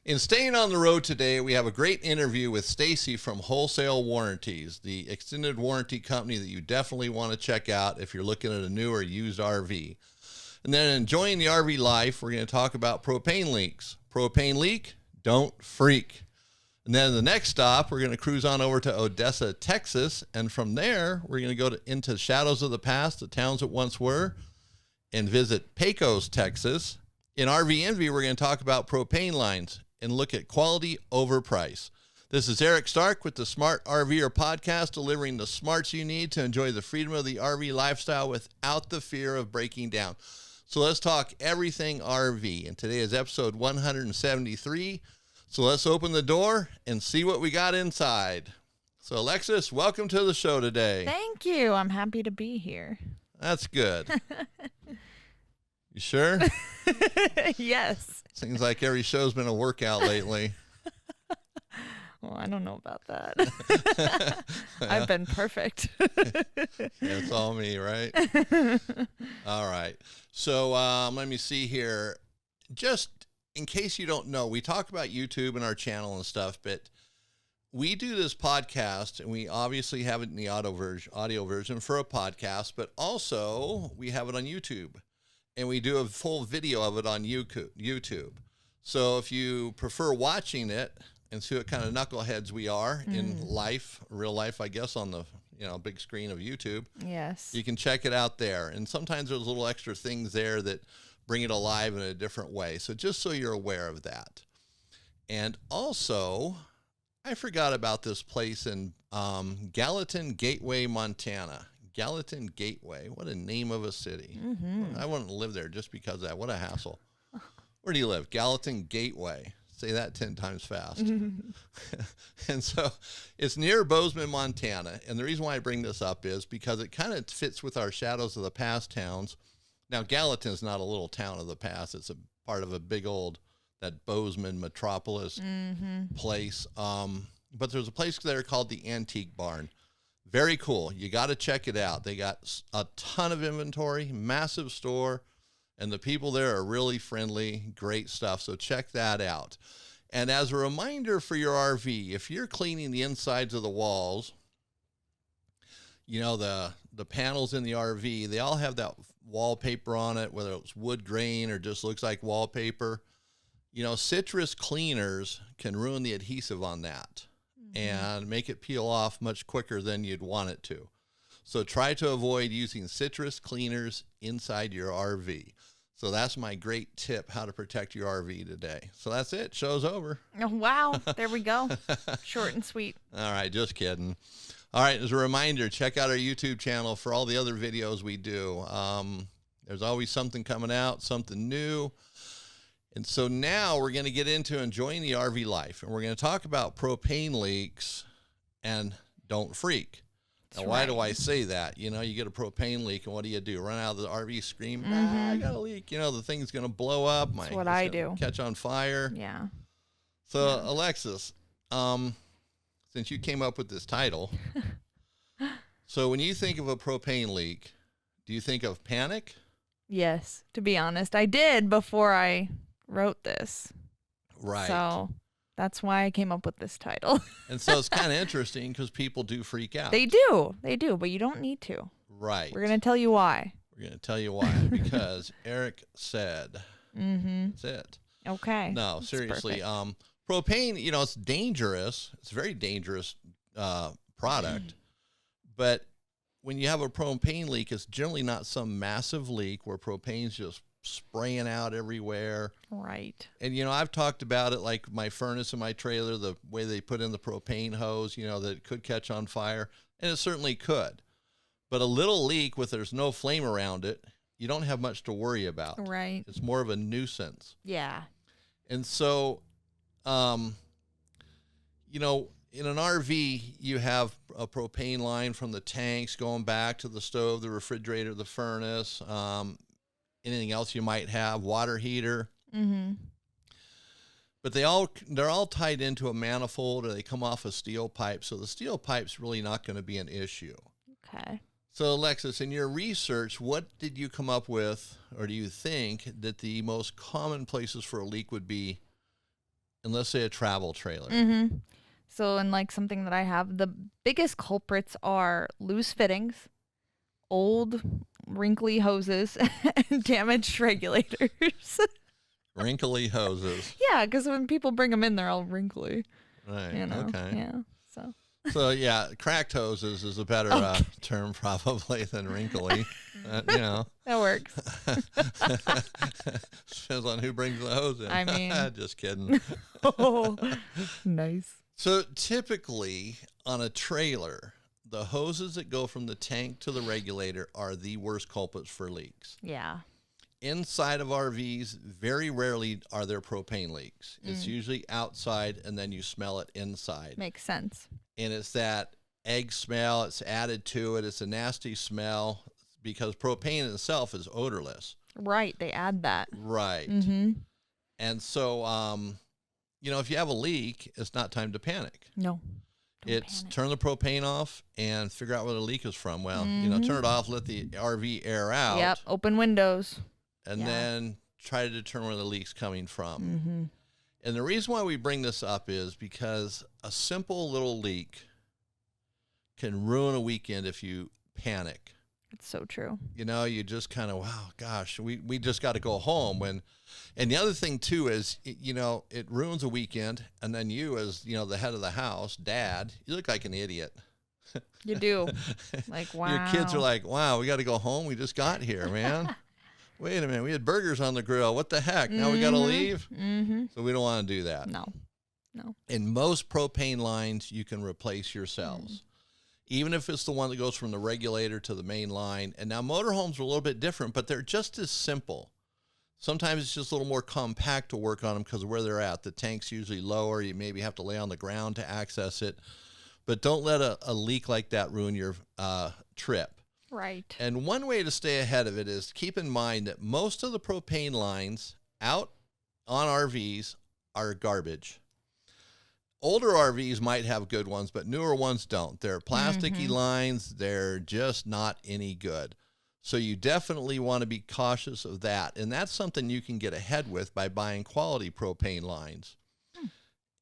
In staying on the road today, we have a great interview with Staci from Wholesale Warranties, the extended warranty company that you definitely want to check out if you're looking at a new or used RV. And then enjoying the RV life, we're going to talk about propane leaks. Propane leak, don't freak. And then the next stop, we're going to cruise on over to Odessa, Texas. And from there, we're going to go into shadows of the past, the towns that once were, and visit Pecos, Texas. In RV Envy, we're going to talk about propane lines and look at quality over price. This is Eric Stark with the Smart RVer podcast, delivering the smarts you need to enjoy the freedom of the RV lifestyle without the fear of breaking down. So let's talk everything RV. And today is episode 173. So let's open the door and see what we got inside. So Alexis, welcome to the show today. Thank you. I'm happy to be here. That's good. You sure? Yes. Seems like every show's been a workout lately. Well, I don't know about that. I've been perfect. It's all me, right? All right. So let me see here. Just in case you don't know, we talk about YouTube and our channel and stuff, but we do this podcast, and we obviously have it in the audio version for a podcast, but also we have it on YouTube. And we do a full video of it on YouTube. So if you prefer watching it and see what kind of knuckleheads we are in life, real life, I guess, on the big screen of YouTube, Yes. you can check it out there. And sometimes there's little extra things there that bring it alive in a different way. So just so you're aware of that. And also, I forgot about this place in Gallatin Gateway, Montana. Gallatin Gateway. What a name of a city. Mm-hmm. I wouldn't live there just because of that. What a hassle. Where do you live? Gallatin Gateway. Say that 10 times fast. And so it's near Bozeman, Montana. And the reason why I bring this up is because it kind of fits with our shadows of the past towns. Now, Gallatin's not a little town of the past. It's a part of a big old, that Bozeman metropolis place. But there's a place there called the Antique Barn. Very cool. You got to check it out. They got a ton of inventory, massive store, and the people there are really friendly, great stuff. So check that out. And as a reminder for your RV, if you're cleaning the insides of the walls, the panels in the RV, they all have that wallpaper on it, whether it's wood grain or just looks like wallpaper. Citrus cleaners can ruin the adhesive on that and make it peel off much quicker than you'd want it to. So try to avoid using citrus cleaners inside your RV. So that's my great tip, how to protect your RV today. So that's it. Show's over. Oh, wow. There we go. Short and sweet. All right. Just kidding. All right. As a reminder, check out our YouTube channel for all the other videos we do. There's always something coming out, something new. And so now we're going to get into enjoying the RV life, and we're going to talk about propane leaks and don't freak. Now, why do I say that? You get a propane leak, and what do? Run out of the RV, scream, I got a leak. The thing's going to blow up. That's what I do. Catch on fire. Yeah. So, Alexis, since you came up with this title, so when you think of a propane leak, do you think of panic? Yes. To be honest, I did before I wrote this. Right. So that's why I came up with this title. And so it's kind of interesting because people do freak out. They do, but you don't need to. Right. We're going to tell you why. We're going to tell you why, because Eric said. That's it. Okay. No, seriously. Propane, it's dangerous. It's a very dangerous product. But when you have a propane leak, it's generally not some massive leak where propane's just spraying out everywhere. Right. And, I've talked about it, like my furnace and my trailer, the way they put in the propane hose, that it could catch on fire. And it certainly could. But a little leak there's no flame around it, you don't have much to worry about. Right. It's more of a nuisance. Yeah. And so, in an RV, you have a propane line from the tanks going back to the stove, the refrigerator, the furnace, anything else you might have, water heater. But they're all tied into a manifold, or they come off a steel pipe. So the steel pipe's really not going to be an issue. Okay. So, Alexis, in your research, what did you come up with, or do you think that the most common places for a leak would be And let's say a travel trailer. Mm-hmm. So, and like something that I have, the biggest culprits are loose fittings, old wrinkly hoses, and damaged regulators. Wrinkly hoses. Yeah, because when people bring them in, they're all wrinkly. Right. You know? Okay. Yeah. So. So yeah, cracked hoses is a better term probably than wrinkly. You know. That works. Depends on who brings the hose in. I mean. Just kidding. Oh, nice. So typically on a trailer, the hoses that go from the tank to the regulator are the worst culprits for leaks. Yeah. Inside of RVs, very rarely are there propane leaks. It's usually outside, and then you smell it inside. Makes sense. And it's that egg smell. It's added to it. It's a nasty smell because propane itself is odorless. Right. They add that. Right. Mm-hmm. And so, you know, if you have a leak, it's not time to panic. No. It's turn the propane off and figure out where the leak is from. Well, you know, turn it off, let the RV air out. Yep. Open windows. And then try to determine where the leak's coming from. Mm-hmm. And the reason why we bring this up is because a simple little leak can ruin a weekend if you panic. It's so true. You know, you just kind of, wow, gosh, we just got to go home. And the other thing, too, is, you know, it ruins a weekend. And then you, as, you know, the head of the house, dad, you look like an idiot. You do. Like, wow. Your kids are like, wow, we got to go home. We just got here, man. Wait a minute, we had burgers on the grill. What the heck? Now we got to leave? Mm-hmm. So we don't want to do that. No. In most propane lines, you can replace your cells, even if it's the one that goes from the regulator to the main line. And now motorhomes are a little bit different, but they're just as simple. Sometimes it's just a little more compact to work on them because of where they're at. The tank's usually lower. You maybe have to lay on the ground to access it. But don't let a leak like that ruin your trip. Right. And one way to stay ahead of it is keep in mind that most of the propane lines out on RVs are garbage. Older RVs might have good ones, but newer ones don't. They're plasticky lines. They're just not any good. So you definitely want to be cautious of that. And that's something you can get ahead with by buying quality propane lines.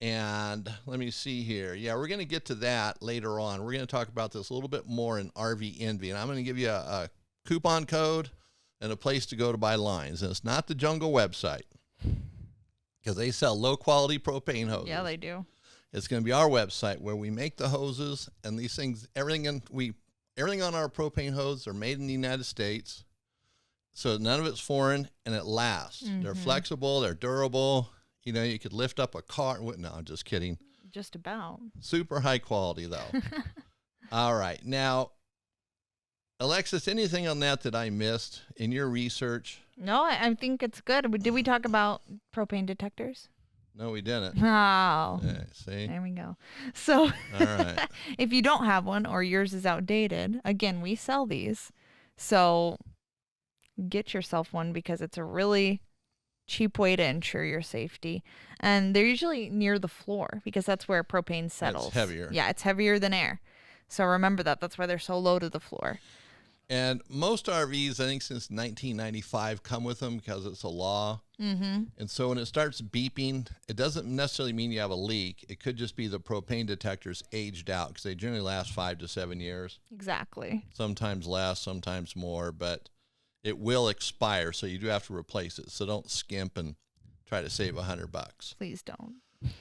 And let me see here. Yeah, we're going to get to that later on. We're going to talk about this a little bit more in RV Envy. And I'm going to give you a coupon code and a place to go to buy lines. And it's not the Jungle website because they sell low-quality propane hoses. Yeah, they do. It's going to be our website where we make the hoses and these things. Everything on our propane hoses are made in the United States. So none of it's foreign, and it lasts. They're flexible. They're durable. You know, you could lift up a car. No, I'm just kidding. Just about. Super high quality, though. All right. Now, Alexis, anything on that I missed in your research? No, I think it's good. Did we talk about propane detectors? No, we didn't. Oh. Yeah, see? There we go. So, All right. if you don't have one or yours is outdated, again, we sell these. So, get yourself one because it's a really cheap way to ensure your safety. And they're usually near the floor because that's where propane settles. It's heavier. Yeah, it's heavier than air. So remember that. That's why they're so low to the floor. And most RVs, I think since 1995, come with them because it's a law. And so when it starts beeping, it doesn't necessarily mean you have a leak. It could just be the propane detectors aged out because they generally last 5 to 7 years. Exactly. Sometimes less, sometimes more, but it will expire, so you do have to replace it. So don't skimp and try to save $100. Please don't.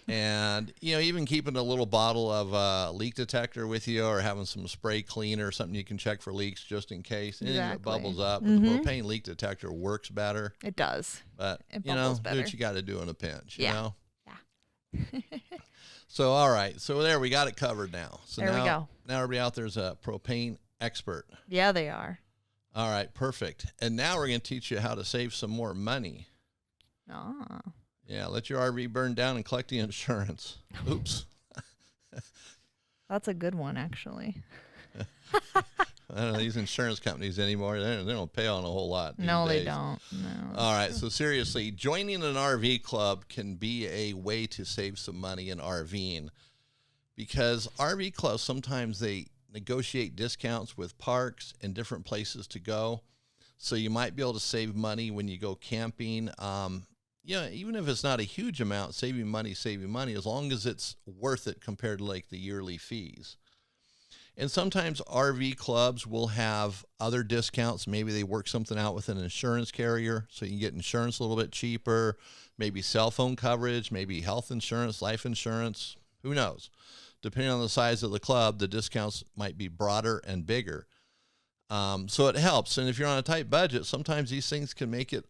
And, you know, even keeping a little bottle of leak detector with you or having some spray cleaner or something you can check for leaks just in case. Anything that bubbles up. But the propane leak detector works better. It does. But, It you know, bubbles do better. what you got to do in a pinch, you Yeah. know? Yeah. So, all right. So there, we got it covered now. So There we go. Now everybody out there's a propane expert. Yeah, they are. All right, perfect. And now we're going to teach you how to save some more money. Ah. Yeah, let your RV burn down and collect the insurance. Oops. That's a good one, actually. I don't know these insurance companies anymore. They don't pay on a whole lot these No, they days. don't. No. All right, so seriously, joining an RV club can be a way to save some money in RVing because RV clubs, sometimes they negotiate discounts with parks and different places to go. So you might be able to save money when you go camping. yeah, even if it's not a huge amount, saving money, as long as it's worth it compared to like the yearly fees. And sometimes RV clubs will have other discounts. Maybe they work something out with an insurance carrier so you can get insurance a little bit cheaper, maybe cell phone coverage, maybe health insurance, life insurance, who knows? Depending on the size of the club, the discounts might be broader and bigger. So it helps. And if you're on a tight budget, sometimes these things can make it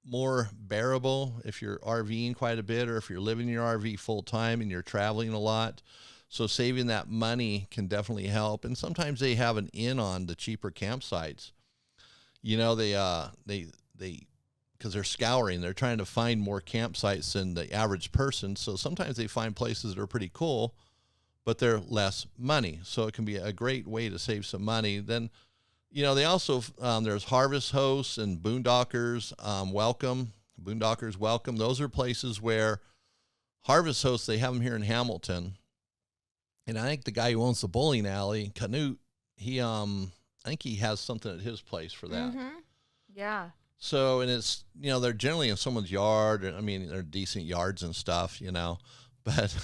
more bearable if you're RVing quite a bit or if you're living in your RV full time and you're traveling a lot. So saving that money can definitely help. And sometimes they have an in on the cheaper campsites. You know, they because they're scouring, they're trying to find more campsites than the average person. So sometimes they find places that are pretty cool, but they're less money. So it can be a great way to save some money. Then, you know, they also, there's harvest hosts and boondockers, boondockers welcome. Those are places where harvest hosts, they have them here in Hamilton. And I think the guy who owns the bowling alley, Canute, I think he has something at his place for that. Mm-hmm. Yeah. So, and it's, you know, they're generally in someone's yard. I mean, they're decent yards and stuff, you know, but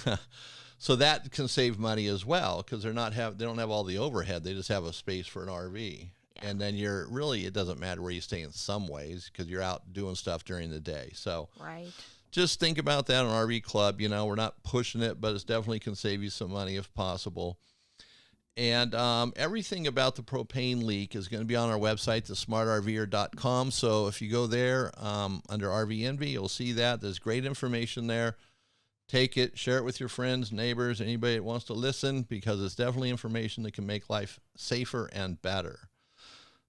so that can save money as well because they don't have all the overhead. They just have a space for an RV. Yeah. And then it doesn't matter where you stay in some ways because you're out doing stuff during the day. So, right. Just think about that on RV Club. You know, we're not pushing it, but it definitely can save you some money if possible. And everything about the propane leak is going to be on our website, thesmartrver.com. So if you go there under RV Envy, you'll see that. There's great information there. Take it, share it with your friends, neighbors, anybody that wants to listen, because it's definitely information that can make life safer and better.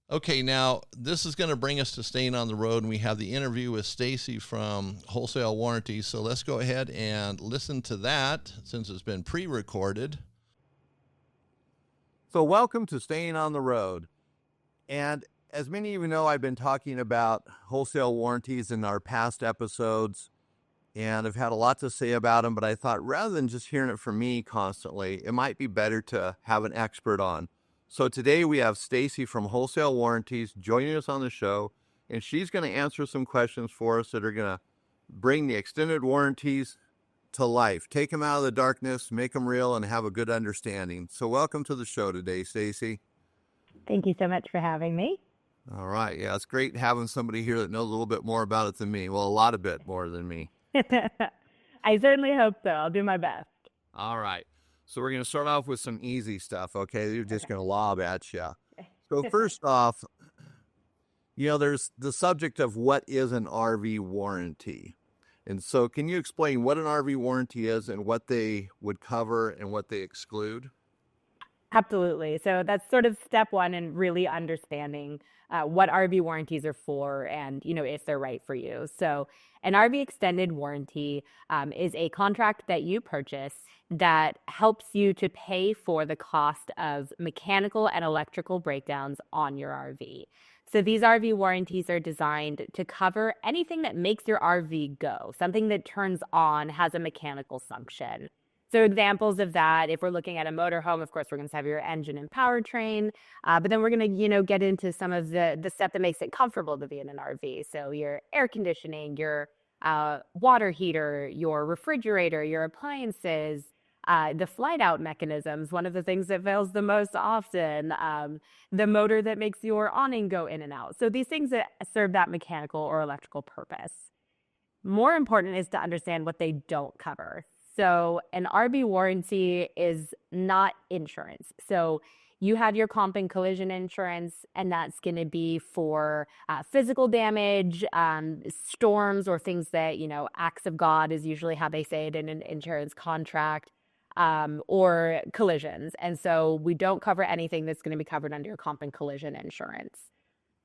Okay, now this is going to bring us to staying on the road, and we have the interview with Staci from Wholesale Warranties. So let's go ahead and listen to that since it's been pre-recorded. So welcome to Staying on the Road. And as many of you know, I've been talking about wholesale warranties in our past episodes, and I've had a lot to say about them, but I thought rather than just hearing it from me constantly, it might be better to have an expert on. So today we have Staci from Wholesale Warranties joining us on the show, and she's going to answer some questions for us that are going to bring the extended warranties to life. Take them out of the darkness, make them real, and have a good understanding. So welcome to the show today, Staci. Thank you so much for having me. All right. Yeah, it's great having somebody here that knows a little bit more about it than me. Well, a lot of bit more than me. I certainly hope so. I'll do my best. All right. So we're going to start off with some easy stuff, okay? You're just going to lob at you. So first off, you know, there's the subject of what is an RV warranty. And so can you explain what an RV warranty is and what they would cover and what they exclude? Absolutely. So that's sort of step one in really understanding what RV warranties are for and, you know, if they're right for you. So an RV extended warranty is a contract that you purchase that helps you to pay for the cost of mechanical and electrical breakdowns on your RV. So these RV warranties are designed to cover anything that makes your RV go, something that turns on, has a mechanical function. So examples of that, if we're looking at a motorhome, of course, we're going to have your engine and powertrain, but then we're going to, you know, get into some of the stuff that makes it comfortable to be in an RV. So your air conditioning, your water heater, your refrigerator, your appliances, the flight out mechanisms, one of the things that fails the most often, the motor that makes your awning go in and out. So these things that serve that mechanical or electrical purpose. More important is to understand what they don't cover. So an RV warranty is not insurance. So you have your comp and collision insurance, and that's going to be for physical damage, storms, or things that, you know, acts of God is usually how they say it in an insurance contract, or collisions. And so we don't cover anything that's going to be covered under your comp and collision insurance.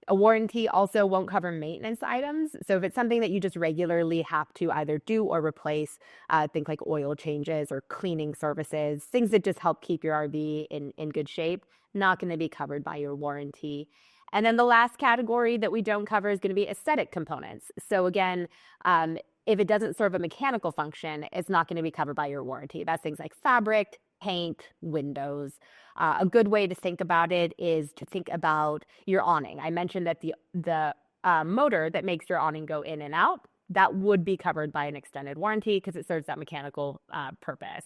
A warranty also won't cover maintenance items. So if it's something that you just regularly have to either do or replace, think like oil changes or cleaning services, things that just help keep your RV in good shape, not going to be covered by your warranty. And then the last category that we don't cover is going to be aesthetic components. So again, if it doesn't serve a mechanical function, it's not going to be covered by your warranty. That's things like fabric, paint, windows. A good way to think about it is to think about your awning. I mentioned that the motor that makes your awning go in and out, that would be covered by an extended warranty because it serves that mechanical purpose.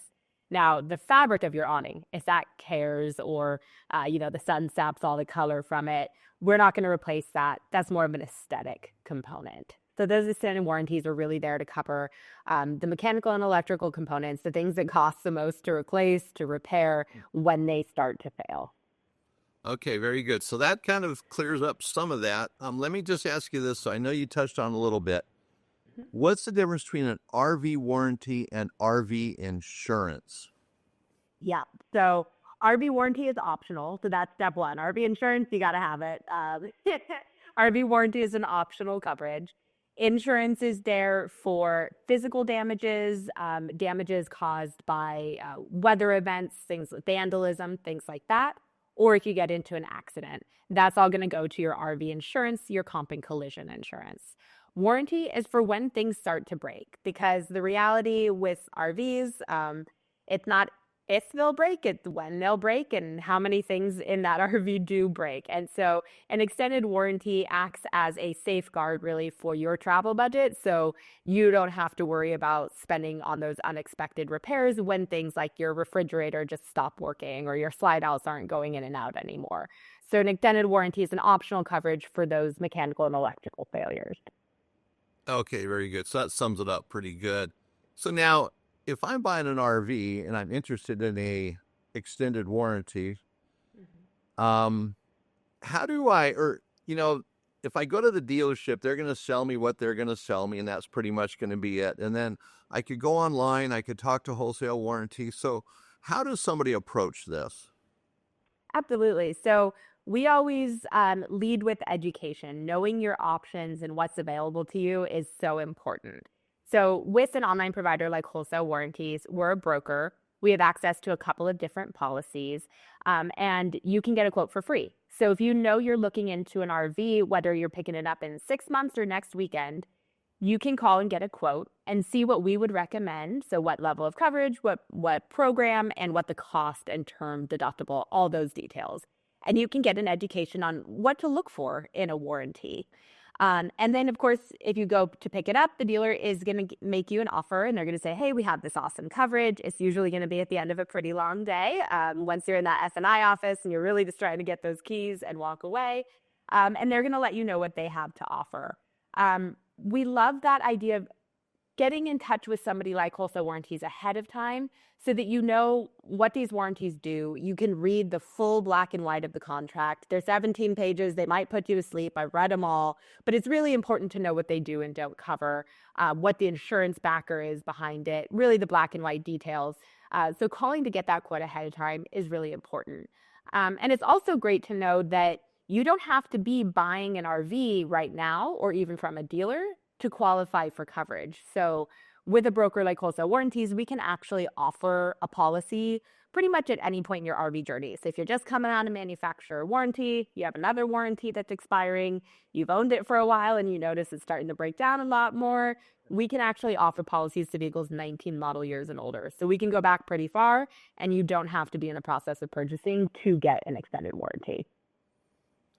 Now, the fabric of your awning, if that tears or, the sun saps all the color from it, we're not going to replace that. That's more of an aesthetic component. So those extended warranties are really there to cover the mechanical and electrical components, the things that cost the most to replace, to repair when they start to fail. Okay, very good. So that kind of clears up some of that. Let me just ask you this. So I know you touched on a little bit. What's the difference between an RV warranty and RV insurance? Yeah. So RV warranty is optional. So that's step one. RV insurance, you got to have it. RV warranty is an optional coverage. Insurance is there for physical damages, damages caused by weather events, things like vandalism, things like that. Or if you get into an accident, that's all going to go to your RV insurance, your comp and collision insurance. Warranty is for when things start to break, because the reality with RVs, it's not if they'll break, it's when they'll break and how many things in that RV do break. And so an extended warranty acts as a safeguard really for your travel budget. So you don't have to worry about spending on those unexpected repairs when things like your refrigerator just stop working or your slide outs aren't going in and out anymore. So an extended warranty is an optional coverage for those mechanical and electrical failures. Okay, very good. So that sums it up pretty good. So now, if I'm buying an RV and I'm interested in a extended warranty, how do if I go to the dealership, they're going to sell me what they're going to sell me, and that's pretty much going to be it. And then I could go online, I could talk to Wholesale Warranty. So how does somebody approach this? Absolutely. So we always lead with education. Knowing your options and what's available to you is so important. So with an online provider like Wholesale Warranties, we're a broker. We have access to a couple of different policies, and you can get a quote for free. So if you know you're looking into an RV, whether you're picking it up in 6 months or next weekend, you can call and get a quote and see what we would recommend. So what level of coverage, what program, and what the cost and term deductible, all those details. And you can get an education on what to look for in a warranty. And then, of course, if you go to pick it up, the dealer is going to make you an offer and they're going to say, hey, we have this awesome coverage. It's usually going to be at the end of a pretty long day. Once you're in that F&I office and you're really just trying to get those keys and walk away. And they're going to let you know what they have to offer. We love that idea of getting in touch with somebody like Wholesale Warranties ahead of time so that you know what these warranties do. You can read the full black and white of the contract. They're 17 pages. They might put you to sleep. I've read them all. But it's really important to know what they do and don't cover, what the insurance backer is behind it, really the black and white details. So calling to get that quote ahead of time is really important. And it's also great to know that you don't have to be buying an RV right now or even from a dealer to qualify for coverage. So with a broker like Wholesale Warranties, we can actually offer a policy pretty much at any point in your RV journey. So if you're just coming out of manufacturer warranty, you have another warranty that's expiring, you've owned it for a while and you notice it's starting to break down a lot more, we can actually offer policies to vehicles 19 model years and older. So we can go back pretty far and you don't have to be in the process of purchasing to get an extended warranty.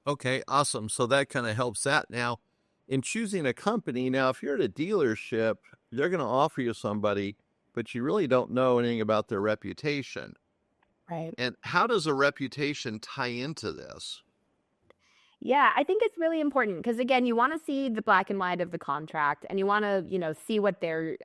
Okay, awesome. So that kind of helps that. Now, in choosing a company, now, if you're at a dealership, they're going to offer you somebody, but you really don't know anything about their reputation. Right. And how does a reputation tie into this? Yeah, I think it's really important because, again, you want to see the black and white of the contract and you want to, see what their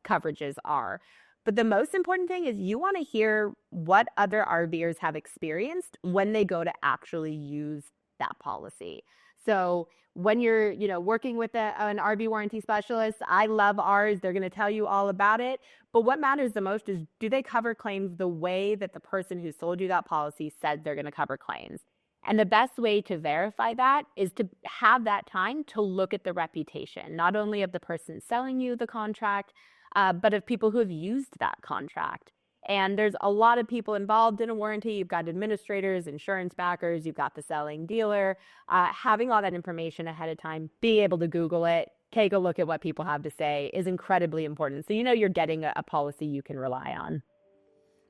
coverages are. But the most important thing is you want to hear what other RVers have experienced when they go to actually use that policy. So when you're, working with an RV warranty specialist, I love ours. They're going to tell you all about it. But what matters the most is, do they cover claims the way that the person who sold you that policy said they're going to cover claims? And the best way to verify that is to have that time to look at the reputation, not only of the person selling you the contract, but of people who have used that contract. And there's a lot of people involved in a warranty. You've got administrators, insurance backers, you've got the selling dealer. Having all that information ahead of time, being able to Google it, take a look at what people have to say is incredibly important. So you're getting a policy you can rely on.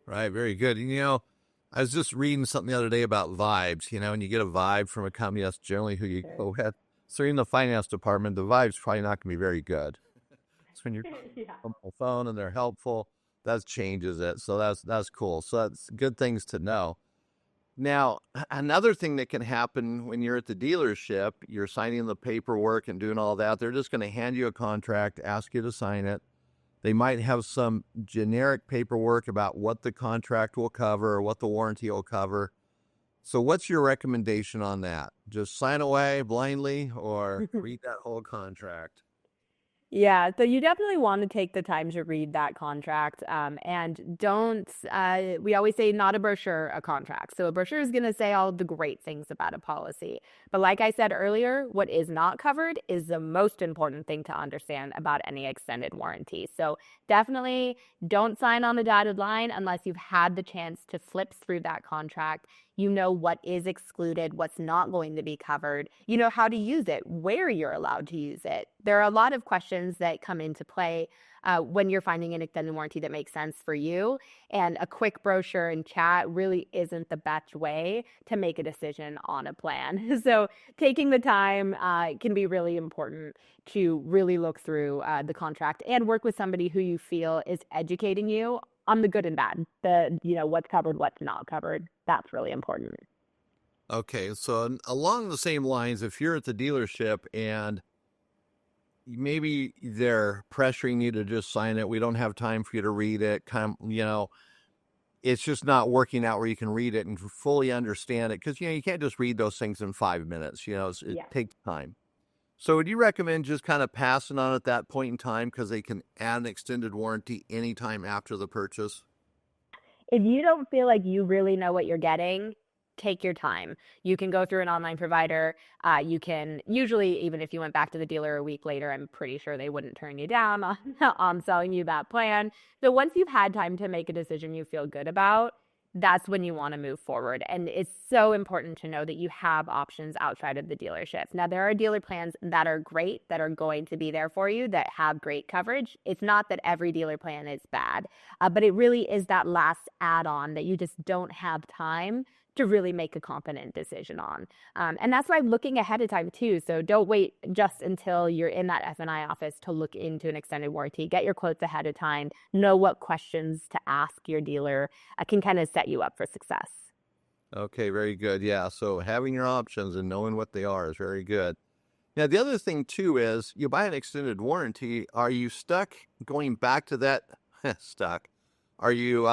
Right, very good. I was just reading something the other day about vibes, and you get a vibe from a company, that's generally who you go with. So in the finance department, the vibe's probably not going to be very good. when you're Yeah. on the phone and they're helpful, that changes it. So that's cool. So that's good things to know. Now, another thing that can happen when you're at the dealership, you're signing the paperwork and doing all that. They're just going to hand you a contract, ask you to sign it. They might have some generic paperwork about what the contract will cover or what the warranty will cover. So what's your recommendation on that? Just sign away blindly or read that whole contract? Yeah, so you definitely want to take the time to read that contract. And don't, we always say not a brochure, a contract. So a brochure is going to say all the great things about a policy. But like I said earlier, what is not covered is the most important thing to understand about any extended warranty. So definitely don't sign on the dotted line unless you've had the chance to flip through that contract. You know what is excluded, what's not going to be covered. You know how to use it, where you're allowed to use it. There are a lot of questions that come into play when you're finding an extended warranty that makes sense for you. And a quick brochure and chat really isn't the best way to make a decision on a plan. So taking the time can be really important to really look through the contract and work with somebody who you feel is educating you on the good and bad, what's covered, what's not covered. That's really important. Okay, so along the same lines, if you're at the dealership and maybe they're pressuring you to just sign it, we don't have time for you to read it, it's just not working out where you can read it and fully understand it, because you can't just read those things in 5 minutes. It takes time. So would you recommend just kind of passing on at that point in time, because they can add an extended warranty anytime after the purchase? If you don't feel like you really know what you're getting, take your time. You can go through an online provider. You can usually, even if you went back to the dealer a week later, I'm pretty sure they wouldn't turn you down on selling you that plan. So once you've had time to make a decision you feel good about, that's when you want to move forward. And it's so important to know that you have options outside of the dealership. Now, there are dealer plans that are great, that are going to be there for you, that have great coverage. It's not that every dealer plan is bad, but it really is that last add-on that you just don't have time to really make a confident decision on. And that's why looking ahead of time too. So don't wait just until you're in that F&I office to look into an extended warranty. Get your quotes ahead of time. Know what questions to ask your dealer can kind of set you up for success. Okay, very good. Yeah, so having your options and knowing what they are is very good. Now, the other thing too is you buy an extended warranty. Are you stuck going back to that? Stuck. Are you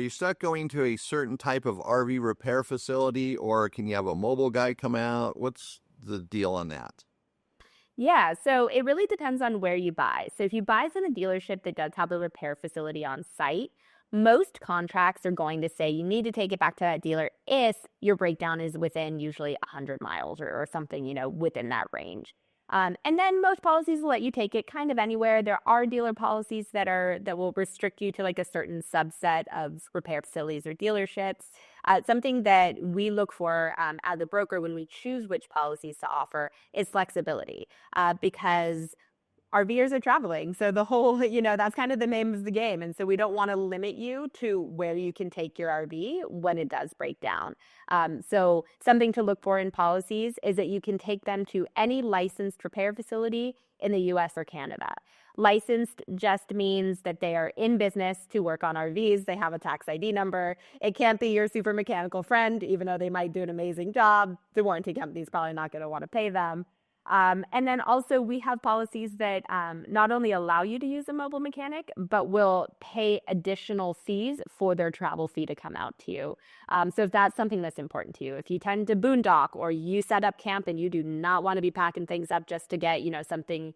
stuck going to a certain type of RV repair facility, or can you have a mobile guy come out? What's the deal on that? Yeah, so it really depends on where you buy. So if you buy from a dealership that does have a repair facility on site, most contracts are going to say you need to take it back to that dealer if your breakdown is within usually 100 miles or something, within that range. And then most policies will let you take it kind of anywhere. There are dealer policies that will restrict you to like a certain subset of repair facilities or dealerships. Something that we look for as a broker when we choose which policies to offer is flexibility, because RVers are traveling. So the whole, that's kind of the name of the game. And so we don't want to limit you to where you can take your RV when it does break down. So something to look for in policies is that you can take them to any licensed repair facility in the US or Canada. Licensed just means that they are in business to work on RVs. They have a tax ID number. It can't be your super mechanical friend, even though they might do an amazing job. The warranty company is probably not going to want to pay them. And then also we have policies that not only allow you to use a mobile mechanic, but will pay additional fees for their travel fee to come out to you. So if that's something that's important to you, if you tend to boondock or you set up camp and you do not want to be packing things up just to get, something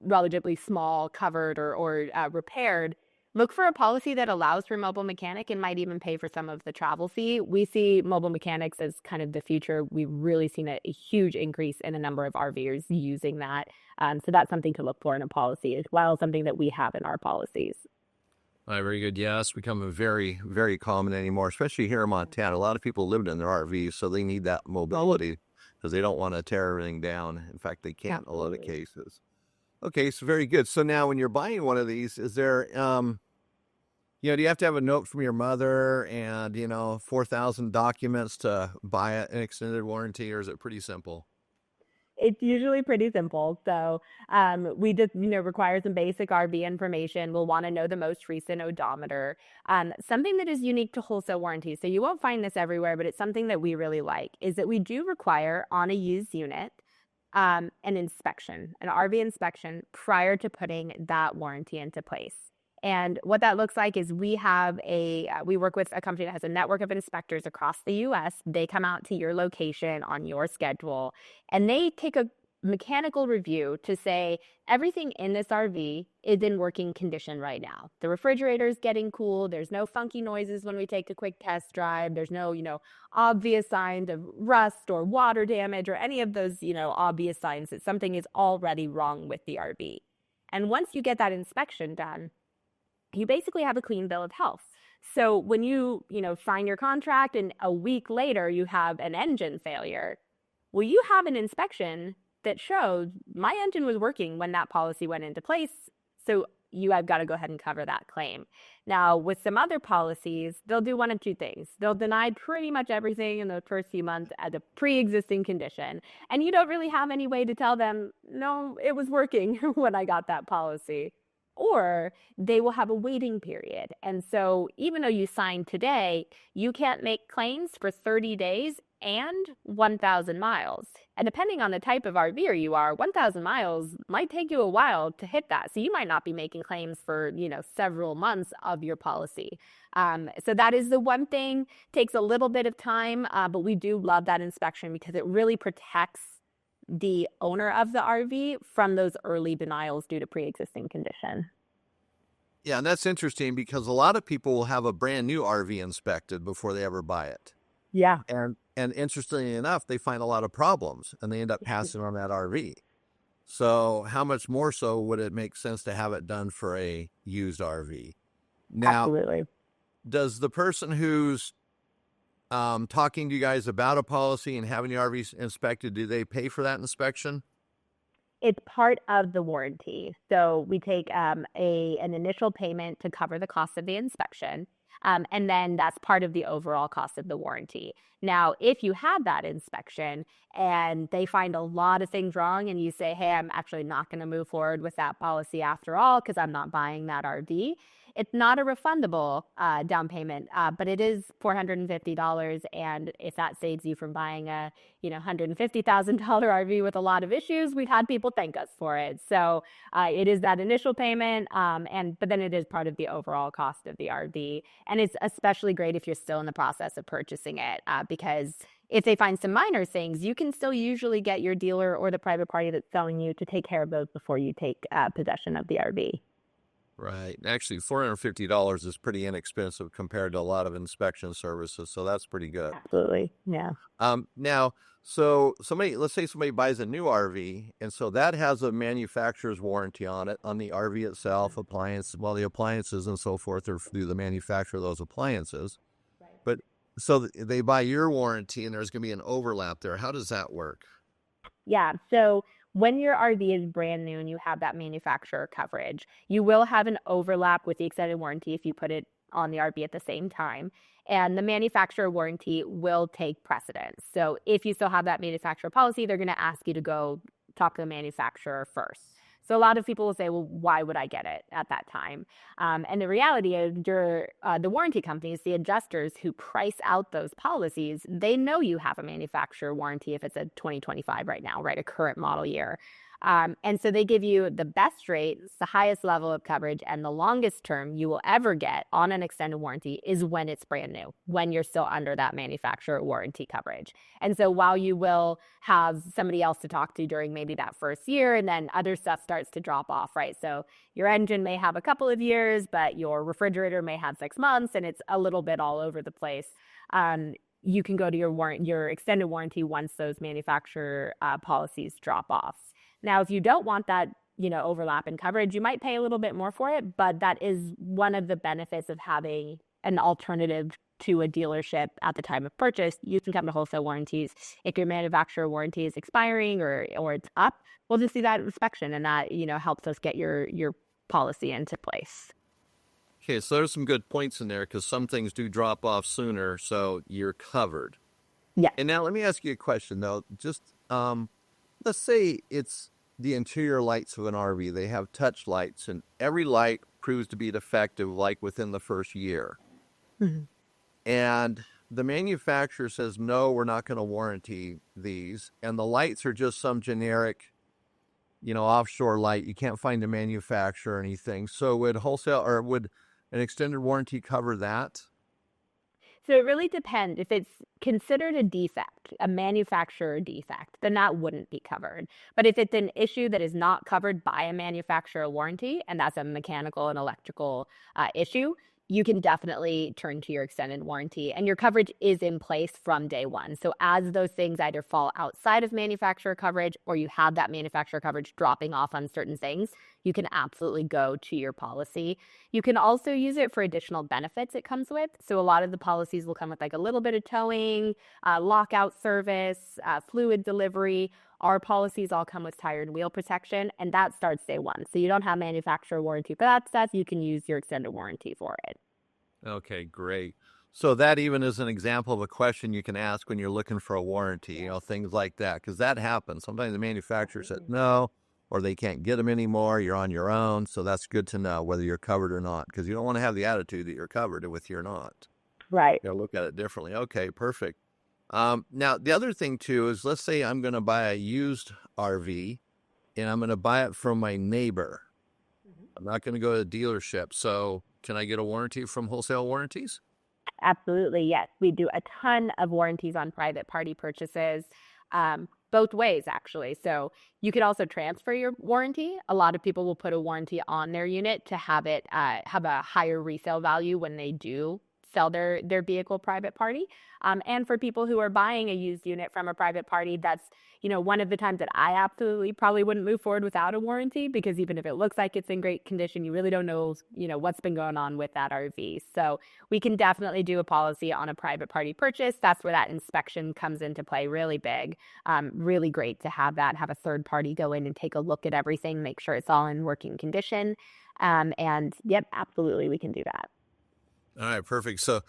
relatively small covered or repaired, look for a policy that allows for mobile mechanic and might even pay for some of the travel fee. We see mobile mechanics as kind of the future. We've really seen a huge increase in the number of RVers using that. So that's something to look for in a policy as well, something that we have in our policies. All right, very good. Yeah, it's becoming very, very common anymore, especially here in Montana. A lot of people live in their RVs, so they need that mobility because they don't want to tear everything down. In fact, they can't in a lot of cases. Okay, so very good. So now when you're buying one of these, is there, do you have to have a note from your mother and, 4,000 documents to buy an extended warranty, or is it pretty simple? It's usually pretty simple. So we just, require some basic RV information. We'll want to know the most recent odometer. Something that is unique to wholesale warranty, so you won't find this everywhere, but it's something that we really like, is that we do require on a used unit an inspection, an RV inspection prior to putting that warranty into place. And what that looks like is we work with a company that has a network of inspectors across the US. They come out to your location on your schedule, and they take a mechanical review to say everything in this RV is in working condition right now. The refrigerator is getting cool. There's no funky noises when we take a quick test drive. There's no, obvious signs of rust or water damage or any of those, obvious signs that something is already wrong with the RV. And once you get that inspection done, you basically have a clean bill of health. So when you sign your contract and a week later you have an engine failure, well, you have an inspection that shows my engine was working when that policy went into place. So I've got to go ahead and cover that claim. Now, with some other policies, they'll do one of two things. They'll deny pretty much everything in the first few months as a pre-existing condition. And you don't really have any way to tell them, no, it was working when I got that policy. Or they will have a waiting period. And so even though you signed today, you can't make claims for 30 days and 1,000 miles. And depending on the type of RVer you are, 1,000 miles might take you a while to hit that. So you might not be making claims for, several months of your policy. So that is the one thing, takes a little bit of time, but we do love that inspection because it really protects the owner of the RV from those early denials due to pre-existing condition. Yeah, and that's interesting because a lot of people will have a brand new RV inspected before they ever buy it. Yeah. And interestingly enough, they find a lot of problems and they end up passing on that RV. So how much more so would it make sense to have it done for a used RV? Now, absolutely. Does the person who's talking to you guys about a policy and having the RV inspected, do they pay for that inspection? It's part of the warranty. So we take an initial payment to cover the cost of the inspection. And then that's part of the overall cost of the warranty. Now, if you have that inspection and they find a lot of things wrong and you say, hey, I'm actually not going to move forward with that policy after all because I'm not buying that RV, it's not a refundable down payment, but it is $450. And if that saves you from buying a $150,000 RV with a lot of issues, we've had people thank us for it. So it is that initial payment, but then it is part of the overall cost of the RV. And it's especially great if you're still in the process of purchasing it, because if they find some minor things, you can still usually get your dealer or the private party that's selling you to take care of those before you take possession of the RV. Right. Actually, $450 is pretty inexpensive compared to a lot of inspection services, so that's pretty good. Absolutely. Yeah. Now, so let's say somebody buys a new RV, and so that has a manufacturer's warranty on it, on the RV itself, the appliances and so forth are through the manufacturer of those appliances. Right. But so they buy your warranty, and there's going to be an overlap there. How does that work? Yeah. So when your RV is brand new and you have that manufacturer coverage, you will have an overlap with the extended warranty if you put it on the RV at the same time. And the manufacturer warranty will take precedence. So if you still have that manufacturer policy, they're going to ask you to go talk to the manufacturer first. So a lot of people will say, well, why would I get it at that time? And the reality is the warranty companies, the adjusters who price out those policies, they know you have a manufacturer warranty if it's a 2025 right now, right? A current model year. And so they give you the best rate, the highest level of coverage, and the longest term you will ever get on an extended warranty is when it's brand new, when you're still under that manufacturer warranty coverage. And so while you will have somebody else to talk to during maybe that first year, and then other stuff starts to drop off, right? So your engine may have a couple of years, but your refrigerator may have 6 months, and it's a little bit all over the place. You can go to your extended warranty once those manufacturer policies drop off. Now, if you don't want that, overlap in coverage, you might pay a little bit more for it, but that is one of the benefits of having an alternative to a dealership at the time of purchase. You can come to Wholesale Warranties. If your manufacturer warranty is expiring or it's up, we'll just do that inspection, and that, helps us get your policy into place. Okay, so there's some good points in there because some things do drop off sooner, so you're covered. Yeah. And now let me ask you a question, though. Just let's say it's the interior lights of an RV. They have touch lights, and every light proves to be defective, like within the first year. Mhm. And the manufacturer says, no, we're not going to warranty these. And the lights are just some generic, offshore light. You can't find the manufacturer or anything. So would an extended warranty cover that? So it really depends. If it's considered a defect, a manufacturer defect, then that wouldn't be covered. But if it's an issue that is not covered by a manufacturer warranty, and that's a mechanical and electrical issue, you can definitely turn to your extended warranty, and your coverage is in place from day one. So as those things either fall outside of manufacturer coverage or you have that manufacturer coverage dropping off on certain things, you can absolutely go to your policy. You can also use it for additional benefits it comes with. So a lot of the policies will come with like a little bit of towing, lockout service, fluid delivery. Our policies all come with tire and wheel protection, and that starts day one. So you don't have manufacturer warranty for that stuff. You can use your extended warranty for it. Okay, great. So that even is an example of a question you can ask when you're looking for a warranty, things like that, because that happens. Sometimes the manufacturer says no, or they can't get them anymore. You're on your own. So that's good to know whether you're covered or not, because you don't want to have the attitude that you're covered with you're not. Right. You gotta look at it differently. Okay, perfect. Now, the other thing, too, is let's say I'm going to buy a used RV, and I'm going to buy it from my neighbor. I'm not going to go to a dealership. So can I get a warranty from Wholesale Warranties? Absolutely, yes. We do a ton of warranties on private party purchases, both ways, actually. So you could also transfer your warranty. A lot of people will put a warranty on their unit to have it have a higher resale value when they do sell their vehicle private party. And for people who are buying a used unit from a private party, that's one of the times that I absolutely probably wouldn't move forward without a warranty, because even if it looks like it's in great condition, you really don't know what's been going on with that RV. So we can definitely do a policy on a private party purchase. That's where that inspection comes into play really big. Really great to have a third party go in and take a look at everything, make sure it's all in working condition. And yep, absolutely, we can do that. All right, perfect. So,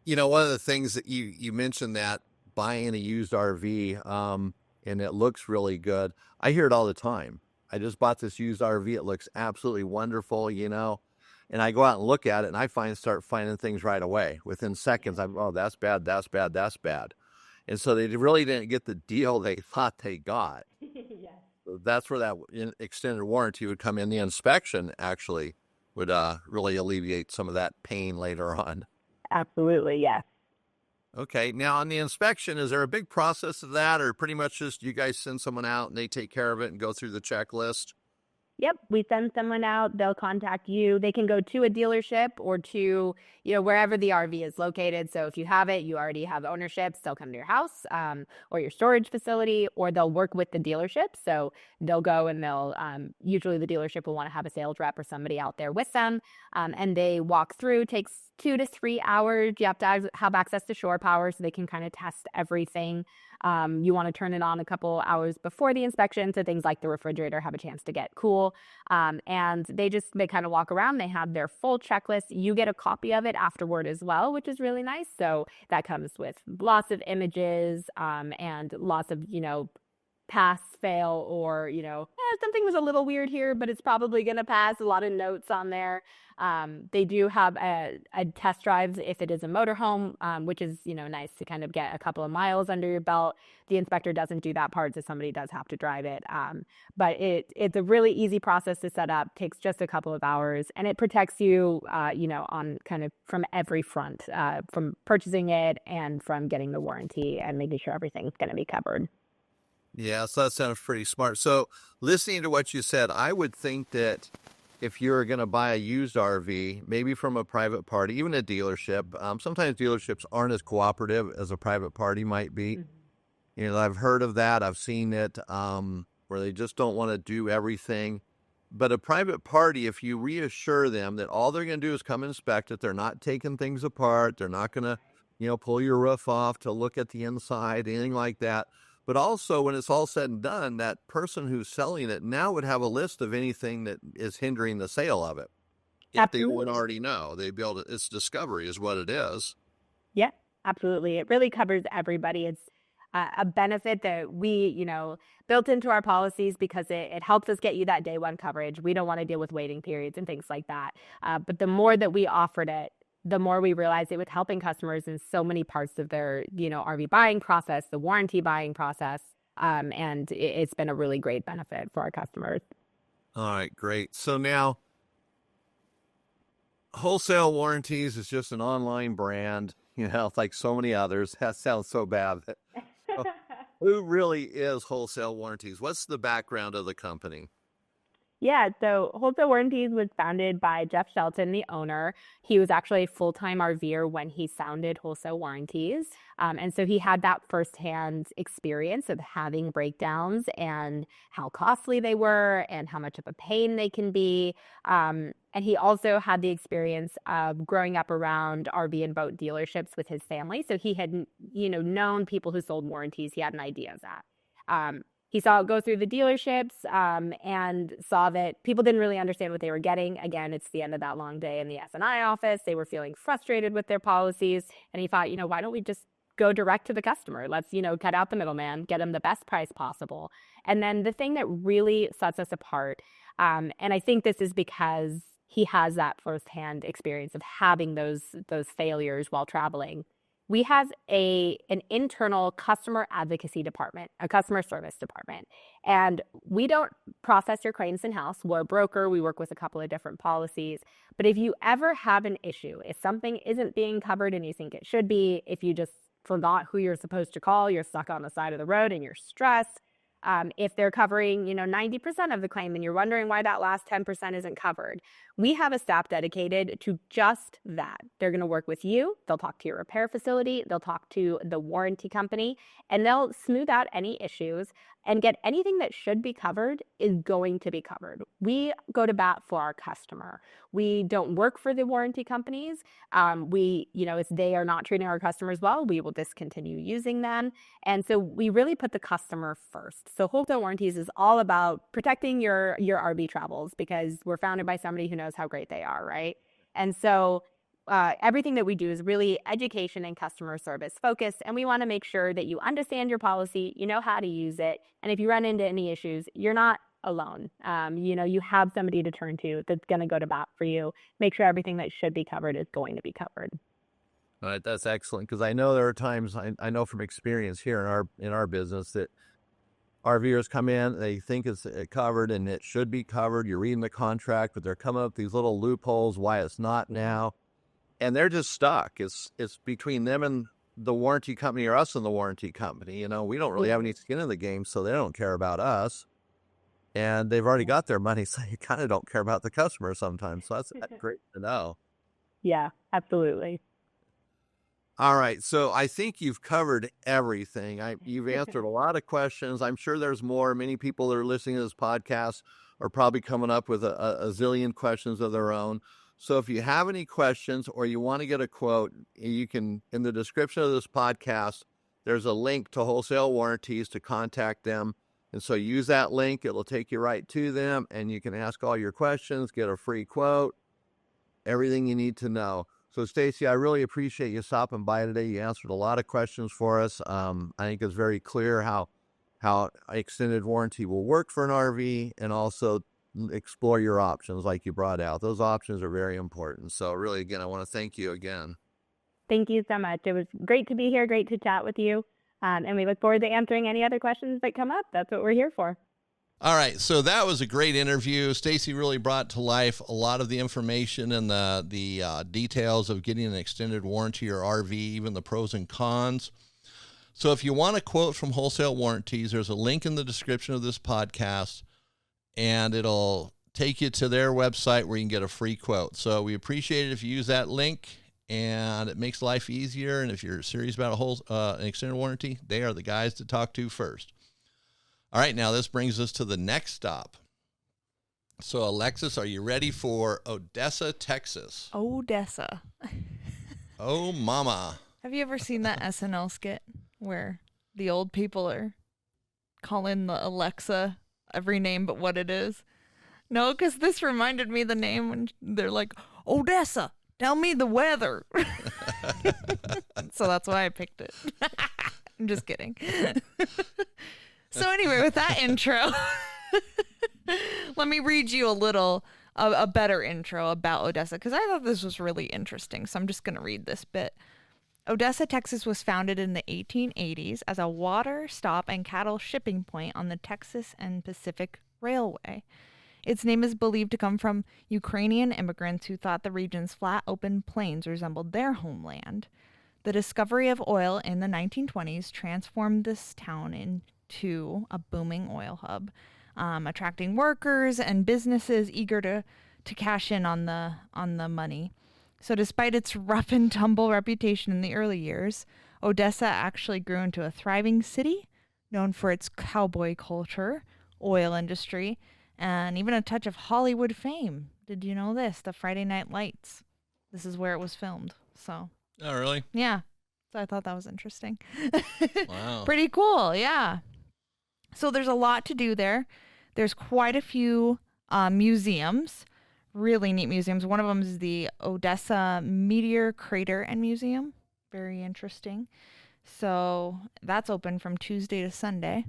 one of the things that you mentioned, that buying a used RV, and it looks really good. I hear it all the time. I just bought this used RV. It looks absolutely wonderful, and I go out and look at it, and I start finding things right away. Within seconds, that's bad, that's bad, that's bad. And so they really didn't get the deal they thought they got. Yes. So that's where that extended warranty would come in. The inspection actually would really alleviate some of that pain later on. Absolutely, yes. Okay, now on the inspection, is there a big process of that, or pretty much just you guys send someone out and they take care of it and go through the checklist? Yep, we send someone out, they'll contact you. They can go to a dealership or to, wherever the RV is located. So if you have it, you already have ownership, they'll come to your house or your storage facility, or they'll work with the dealership. So they'll go and usually the dealership will want to have a sales rep or somebody out there with them. And they walk through, takes 2 to 3 hours. You have to have access to shore power so they can kind of test everything. You want to turn it on a couple hours before the inspection so things like the refrigerator have a chance to get cool. And they kind of walk around. They have their full checklist. You get a copy of it afterward as well, which is really nice. So that comes with lots of images and lots of, pass, fail, or, something was a little weird here, but it's probably going to pass. A lot of notes on there. They do have a test drives if it is a motorhome, which is, nice to kind of get a couple of miles under your belt. The inspector doesn't do that part, so somebody does have to drive it. But it's a really easy process to set up, takes just a couple of hours, and it protects you, on kind of from every front, from purchasing it and from getting the warranty and making sure everything's going to be covered. Yeah, so that sounds pretty smart. So listening to what you said, I would think that if you're going to buy a used RV, maybe from a private party, even a dealership, sometimes dealerships aren't as cooperative as a private party might be. Mm-hmm. I've heard of that. I've seen it where they just don't want to do everything. But a private party, if you reassure them that all they're going to do is come inspect it, they're not taking things apart, they're not going to, pull your roof off to look at the inside, anything like that. But also, when it's all said and done, that person who's selling it now would have a list of anything that is hindering the sale of it. If Absolutely. They would already know. They'd be able to, it's discovery is what it is. Yeah, absolutely. It really covers everybody. It's a benefit that we, built into our policies because it helps us get you that day one coverage. We don't want to deal with waiting periods and things like that. But the more that we offered it, the more we realized it was helping customers in so many parts of their, RV buying process, the warranty buying process. And it's been a really great benefit for our customers. All right, great. So now, Wholesale Warranties is just an online brand, like so many others. That sounds so bad. So who really is Wholesale Warranties? What's the background of the company? Yeah, so Wholesale Warranties was founded by Jeff Shelton, the owner. He was actually a full-time RVer when he founded Wholesale Warranties. And so he had that firsthand experience of having breakdowns and how costly they were and how much of a pain they can be. And he also had the experience of growing up around RV and boat dealerships with his family. So he had, known people who sold warranties. He had an idea of that. He saw it go through the dealerships and saw that people didn't really understand what they were getting. Again, it's the end of that long day in the F&I office. They were feeling frustrated with their policies. And he thought, why don't we just go direct to the customer? Let's, cut out the middleman, get them the best price possible. And then the thing that really sets us apart, and I think this is because he has that firsthand experience of having those failures while traveling. We have an internal customer advocacy department, a customer service department, and we don't process your claims in-house. We're a broker. We work with a couple of different policies. But if you ever have an issue, if something isn't being covered and you think it should be, if you just forgot who you're supposed to call, you're stuck on the side of the road and you're stressed, if they're covering, 90% of the claim and you're wondering why that last 10% isn't covered, we have a staff dedicated to just that. They're going to work with you. They'll talk to your repair facility. They'll talk to the warranty company, and they'll smooth out any issues and get anything that should be covered is going to be covered. We go to bat for our customer. We don't work for the warranty companies. If they are not treating our customers well, we will discontinue using them. And so we really put the customer first. So Wholesale Warranties is all about protecting your RV travels because we're founded by somebody who knows how great they are, right? And so everything that we do is really education and customer service focused, and we want to make sure that you understand your policy, you know how to use it, and if you run into any issues, you're not alone. You have somebody to turn to that's going to go to bat for you, make sure everything that should be covered is going to be covered. All right, that's excellent, because I know there are times, I know from experience here in our business that RVers come in, they think it's covered and it should be covered. You're reading the contract, but they're coming up with these little loopholes why it's not now. And they're just stuck. It's between them and the warranty company or us and the warranty company. We don't really have any skin in the game, so they don't care about us. And they've already got their money, so you kind of don't care about the customer sometimes. So that's great to know. Yeah, absolutely. All right. So I think you've covered everything. You've answered a lot of questions. I'm sure there's more. Many people that are listening to this podcast are probably coming up with a zillion questions of their own. So if you have any questions or you want to get a quote, you can, in the description of this podcast, there's a link to Wholesale Warranties to contact them. And so use that link. It'll take you right to them, and you can ask all your questions, get a free quote, everything you need to know. So Staci, I really appreciate you stopping by today. You answered a lot of questions for us. I think it's very clear how extended warranty will work for an RV, and also explore your options like you brought out. Those options are very important. So really, again, I want to thank you again. Thank you so much. It was great to be here, great to chat with you. And we look forward to answering any other questions that come up. That's what we're here for. All right, so that was a great interview. Staci really brought to life a lot of the information and the details of getting an extended warranty or RV, even the pros and cons. So if you want a quote from Wholesale Warranties, there's a link in the description of this podcast, and it'll take you to their website where you can get a free quote. So we appreciate it if you use that link, and it makes life easier. And if you're serious about an extended warranty, they are the guys to talk to first. All right, now this brings us to the next stop. So Alexis, are you ready for Odessa, Texas? Odessa. Oh, mama. Have you ever seen that SNL skit where the old people are calling the Alexa every name but what it is? No, because this reminded me of the name when they're like, Odessa, tell me the weather. So that's why I picked it. I'm just kidding. So anyway, with that intro, let me read you a better intro about Odessa, because I thought this was really interesting. So I'm just going to read this bit. Odessa, Texas was founded in the 1880s as a water stop and cattle shipping point on the Texas and Pacific Railway. Its name is believed to come from Ukrainian immigrants who thought the region's flat, open plains resembled their homeland. The discovery of oil in the 1920s transformed this town into a booming oil hub, attracting workers and businesses eager to cash in on the money. So despite its rough and tumble reputation in the early years, Odessa actually grew into a thriving city known for its cowboy culture, oil industry, and even a touch of Hollywood fame. Did you know this? The Friday Night Lights. This is where it was filmed. So. Oh, really? Yeah. So I thought that was interesting. Wow. Pretty cool. Yeah. So there's a lot to do there. There's quite a few museums, really neat museums. One of them is the Odessa Meteor Crater and Museum. Very interesting. So that's open from Tuesday to Sunday.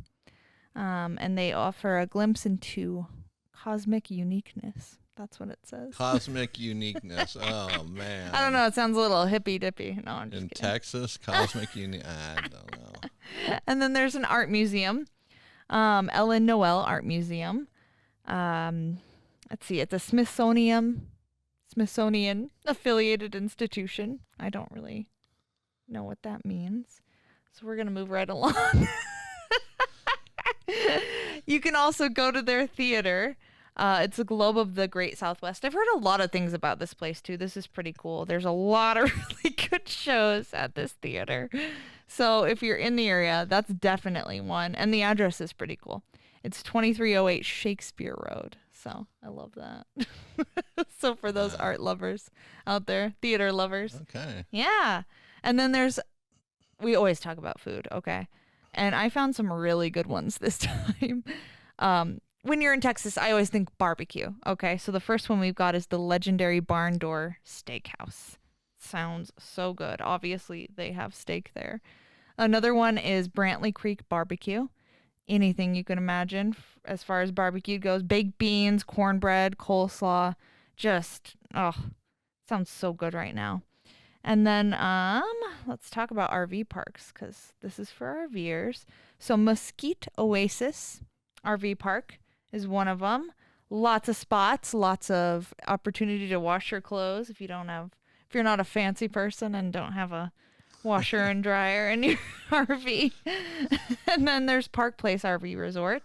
And they offer a glimpse into cosmic uniqueness. That's what it says. Cosmic uniqueness. Oh, man. I don't know. It sounds a little hippy-dippy. No, I'm just In kidding. Texas, cosmic I don't know. And then there's an art museum, Ellen Noel Art Museum. Let's see. It's a Smithsonian affiliated institution. I don't really know what that means. So we're going to move right along. You can also go to their theater. It's a Globe of the Great Southwest. I've heard a lot of things about this place, too. This is pretty cool. There's a lot of really good shows at this theater. So if you're in the area, that's definitely one. And the address is pretty cool. It's 2308 Shakespeare Road. So I love that. So for those art lovers out there, theater lovers. Okay. Yeah. And then we always talk about food, okay? And I found some really good ones this time. When you're in Texas, I always think barbecue. Okay, so the first one we've got is the legendary Barn Door Steakhouse. Sounds so good. Obviously, they have steak there. Another one is Brantley Creek Barbecue. Anything you can imagine as far as barbecue goes. Baked beans, cornbread, coleslaw. Just, sounds so good right now. And then let's talk about RV parks, because this is for RVers. So Mesquite Oasis RV Park is one of them. Lots of spots, lots of opportunity to wash your clothes if you're not a fancy person and don't have a washer and dryer in your RV. And then there's Park Place RV Resort.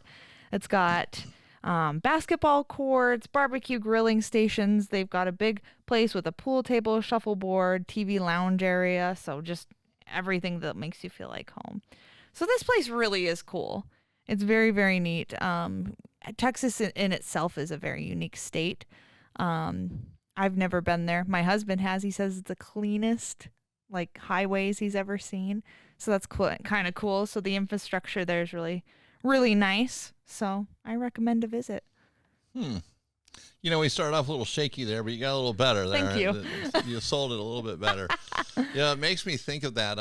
It's got basketball courts, barbecue grilling stations. They've got a big place with a pool table, shuffleboard, TV lounge area. So just everything that makes you feel like home. So this place really is cool. It's very, very neat. Texas in itself is a very unique state. I've never been there. My husband has. He says it's the cleanest highways he's ever seen. So that's cool, kind of cool. So the infrastructure there is really, really nice. So I recommend a visit. You know, we started off a little shaky there, but you got a little better there. Thank you. You sold it a little bit better. Yeah, it makes me think of that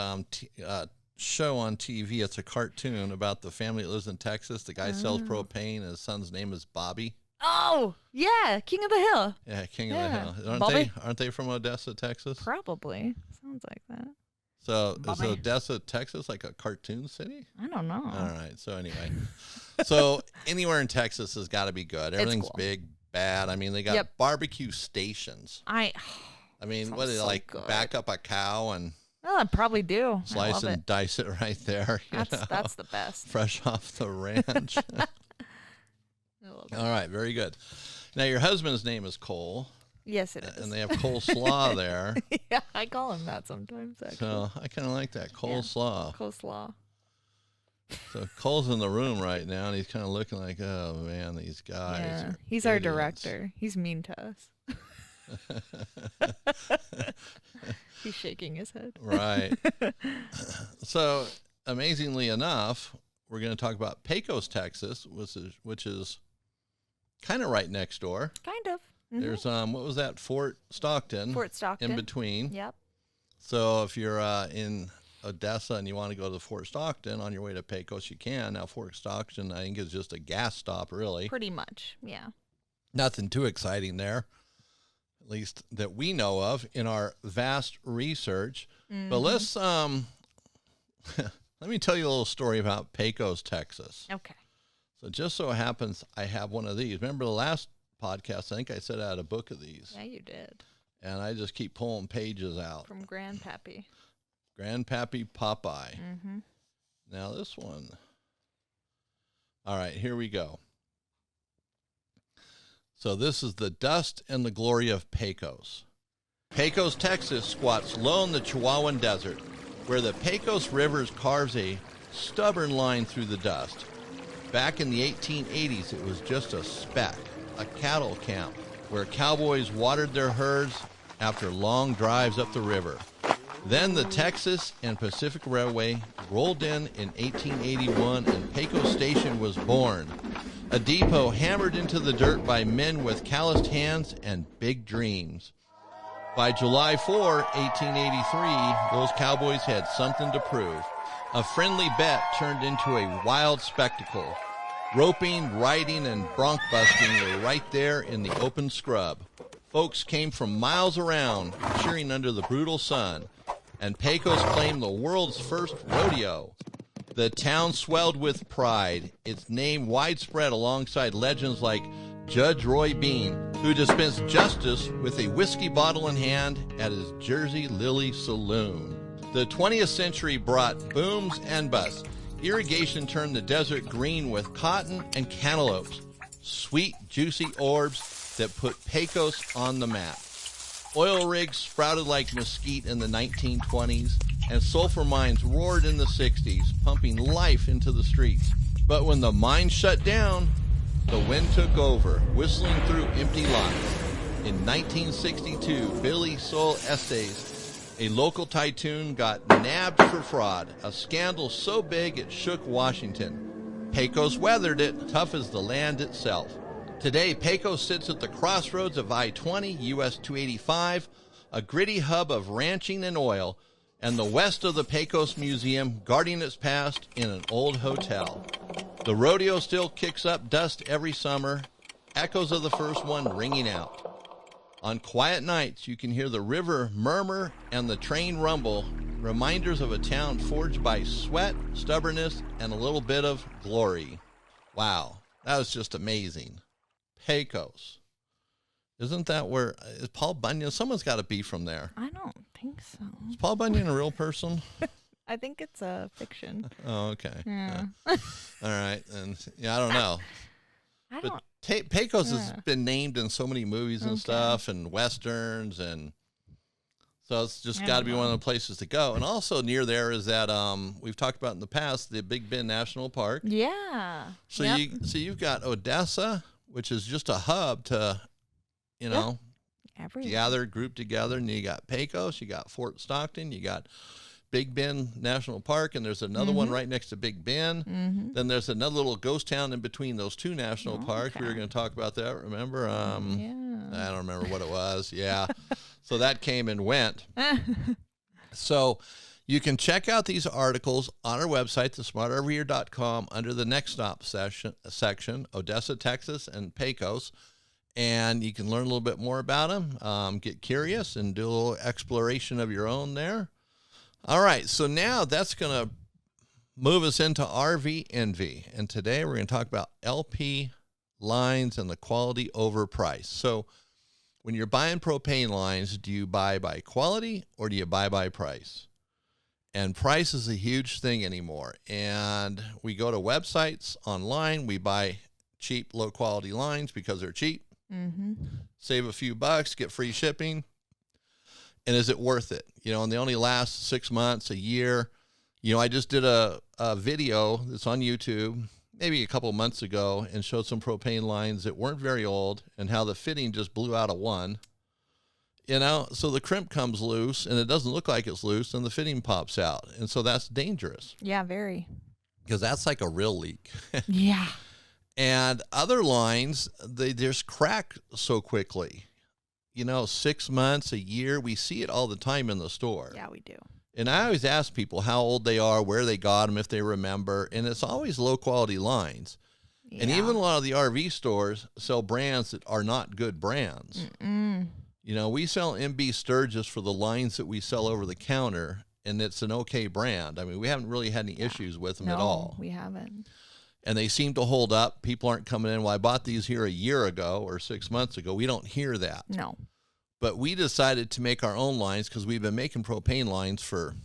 show on TV. It's a cartoon about the family that lives in Texas. The guy sells propane, and his son's name is Bobby. Oh, yeah, King of the Hill. Yeah, King of the Hill. Aren't they from Odessa, Texas? Probably. Sounds like that. So Bobby. is Odessa, Texas like a cartoon city? I don't know. All right. So anyway, so anywhere in Texas has got to be good. Everything's cool. big, bad. I mean, they got barbecue stations. I mean, what do they so like? good. Back up a cow and Well, I probably do. I slice love and it. dice it right there. That's the best. Fresh off the ranch. I love it. All right, very good. Now your husband's name is Cole, Yes, it is. and they have coleslaw there. Yeah, I call him that sometimes, actually. So I kind of like that coleslaw. Coleslaw. So Cole's in the room right now, and he's kind of looking like, oh man, these guys. Yeah, are he's our idiots. director. He's mean to us. He's shaking his head. Right. So amazingly enough, we're going to talk about Pecos, Texas, which is kind of right next door. Kind of. Mhm. There's what was that? Fort Stockton. Fort Stockton. In between. Yep. So if you're in Odessa and you want to go to Fort Stockton on your way to Pecos, you can. Now, Fort Stockton, I think, is just a gas stop, really. Pretty much, yeah. Nothing too exciting there, at least that we know of in our vast research. But let's, let me tell you a little story about Pecos, Texas. Okay. So it just so happens I have one of these. Remember the last podcast, I think I said I had a book of these. Yeah, you did. And I just keep pulling pages out. From Grandpappy. Grandpappy Popeye. Now this one. All right, here we go. So this is the dust and the glory of Pecos. Pecos, Texas squats low in the Chihuahuan Desert, where the Pecos River carves a stubborn line through the dust. Back in the 1880s, it was just a speck, a cattle camp, where cowboys watered their herds after long drives up the river. Then the Texas and Pacific Railway rolled in 1881 and Pecos Station was born. A depot hammered into the dirt by men with calloused hands and big dreams. By July 4, 1883, those cowboys had something to prove. A friendly bet turned into a wild spectacle. Roping, riding, and bronc busting were right there in the open scrub. Folks came from miles around, cheering under the brutal sun, and Pecos claimed the world's first rodeo. The town swelled with pride, its name widespread alongside legends like Judge Roy Bean, who dispensed justice with a whiskey bottle in hand at his Jersey Lily Saloon. The 20th century brought booms and busts. Irrigation turned the desert green with cotton and cantaloupes, sweet, juicy orbs that put Pecos on the map. Oil rigs sprouted like mesquite in the 1920s, and sulfur mines roared in the 60s, pumping life into the streets. But when the mines shut down, the wind took over, whistling through empty lots. In 1962, Billy Sol Estes, a local tycoon, got nabbed for fraud, a scandal so big it shook Washington. Pecos weathered it, tough as the land itself. Today, Pecos sits at the crossroads of I-20, US 285, a gritty hub of ranching and oil, and the west of the Pecos Museum, guarding its past in an old hotel. The rodeo still kicks up dust every summer, echoes of the first one ringing out. On quiet nights, you can hear the river murmur and the train rumble, reminders of a town forged by sweat, stubbornness, and a little bit of glory. Wow, that was just amazing. Pecos. Isn't that where, is Paul Bunyan? Someone's got to be from there. I don't think so. Is Paul Bunyan a real person? I think it's a fiction. Oh, okay. Yeah. All right. And yeah, I don't know. But Pecos has been named in so many movies and stuff and westerns, and so it's just got to be one of the places to go. And also near there is that we've talked about in the past, the Big Bend National Park. Yeah. So you've got Odessa, which is just a hub to, you know, group together, and you got Pecos, you got Fort Stockton, you got Big Bend National Park, and there's another one right next to Big Bend. Then there's another little ghost town in between those two national parks. We were going to talk about that, remember? I don't remember what it was. Yeah. So that came and went. So you can check out these articles on our website, thesmartrver.com, under the Next Stop section, Odessa, Texas, and Pecos. And you can learn a little bit more about them, get curious, and do a little exploration of your own there. All right, so now that's going to move us into RV envy. And today we're going to talk about LP lines and the quality over price. So when you're buying propane lines, do you buy by quality or do you buy by price? And price is a huge thing anymore. And we go to websites online, we buy cheap, low quality lines because they're cheap. Save a few bucks, get free shipping. And is it worth it? You know, and they only last 6 months, a year. You know, I just did a video that's on YouTube maybe a couple of months ago and showed some propane lines that weren't very old and how the fitting just blew out of one. You know, so the crimp comes loose and it doesn't look like it's loose and the fitting pops out. And so that's dangerous. Yeah, very. Because that's like a real leak. Yeah. And other lines, they just crack so quickly. You know, 6 months, a year, we see it all the time in the store. Yeah, we do. And I always ask people how old they are, where they got them, if they remember, and it's always low-quality lines. Yeah. And even a lot of the RV stores sell brands that are not good brands. You know, we sell MB Sturgis for the lines that we sell over the counter, and it's an okay brand. I mean, we haven't really had any issues with them at all. We haven't. And they seem to hold up. People aren't coming in. Well, I bought these here a year ago or 6 months ago. We don't hear that. No. But we decided to make our own lines because we've been making propane lines for,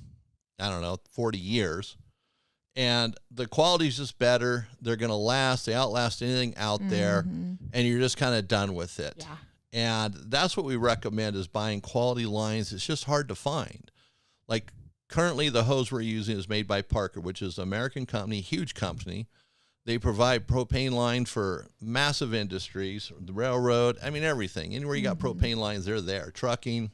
40 years. And the quality's just better. They're going to last. They outlast anything out there. And you're just kind of done with it. Yeah. And that's what we recommend is buying quality lines. It's just hard to find. Like currently the hose we're using is made by Parker, which is an American company, huge company. They provide propane line for massive industries, the railroad, everything. Anywhere you got propane lines, they're there. Trucking.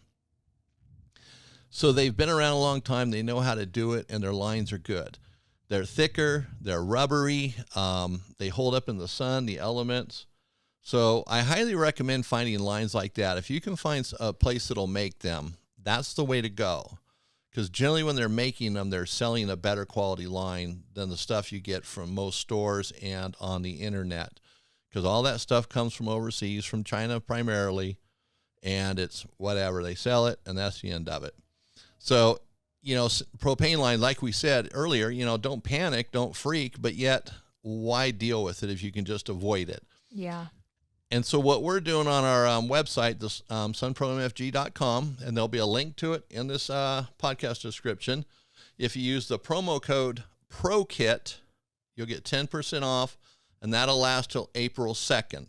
So they've been around a long time. They know how to do it, and their lines are good. They're thicker. They're rubbery. They hold up in the sun, the elements. So I highly recommend finding lines like that. If you can find a place that'll make them, that's the way to go. Because generally when they're making them, they're selling a better quality line than the stuff you get from most stores and on the internet. Because all that stuff comes from overseas, from China primarily, and it's whatever. They sell it, and that's the end of it. So, propane line, like we said earlier, don't panic, don't freak, but yet why deal with it if you can just avoid it? Yeah. And so what we're doing on our website, this sunpromfg.com, and there'll be a link to it in this podcast description. If you use the promo code PROKIT, you'll get 10% off, and that'll last till April 2nd.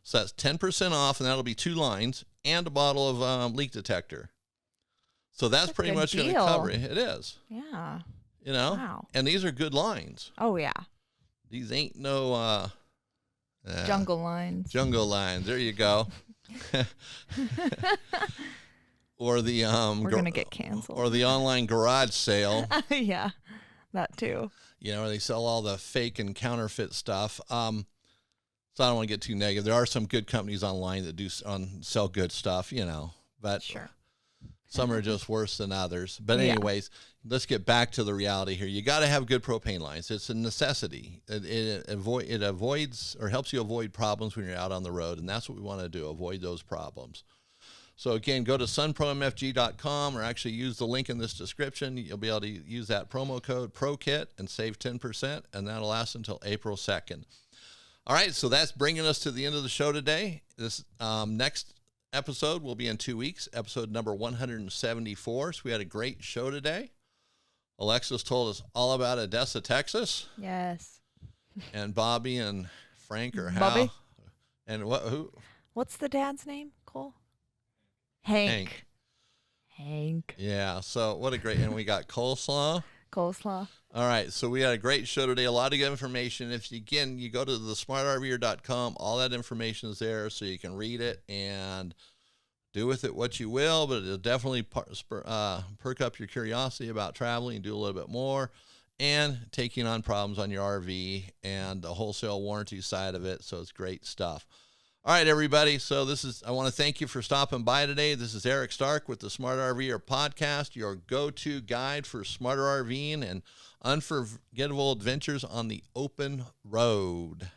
So that's 10% off, and that'll be 2 lines and a bottle of leak detector. So that's pretty good much going to deal. cover it. It is. Yeah. Wow. And these are good lines. Oh, yeah. These ain't no... jungle lines. Jungle lines. There you go. Or the We're gonna get canceled. Or the online garage sale. Yeah, that too. Where they sell all the fake and counterfeit stuff. So I don't want to get too negative. There are some good companies online that do sell good stuff, but Sure. Some are just worse than others. But Yeah. anyways, let's get back to the reality here. You got to have good propane lines. It's a necessity. It avoids or helps you avoid problems when you're out on the road, and that's what we want to do, avoid those problems. So again, go to sunpromfg.com or actually use the link in this description. You'll be able to use that promo code PROKIT and save 10%, and that'll last until April 2nd. All right, so that's bringing us to the end of the show today. This next episode will be in 2 weeks, episode number 174. So we had a great show today. Alexis told us all about Odessa, Texas. Yes. And Bobby and Frank are how? Bobby? And who? What's the dad's name, Cole? Hank. Yeah, so what a great, and we got coleslaw. Coleslaw. All right, so we had a great show today, a lot of good information. If you, again, you go to the smartrver.com, all that information is there so you can read it and do with it what you will, but it'll definitely perk up your curiosity about traveling and do a little bit more and taking on problems on your RV and the wholesale warranty side of it, so it's great stuff. All right, everybody, so I want to thank you for stopping by today. This is Eric Stark with the Smart RVer podcast, your go-to guide for smarter RVing and unforgettable adventures on the open road.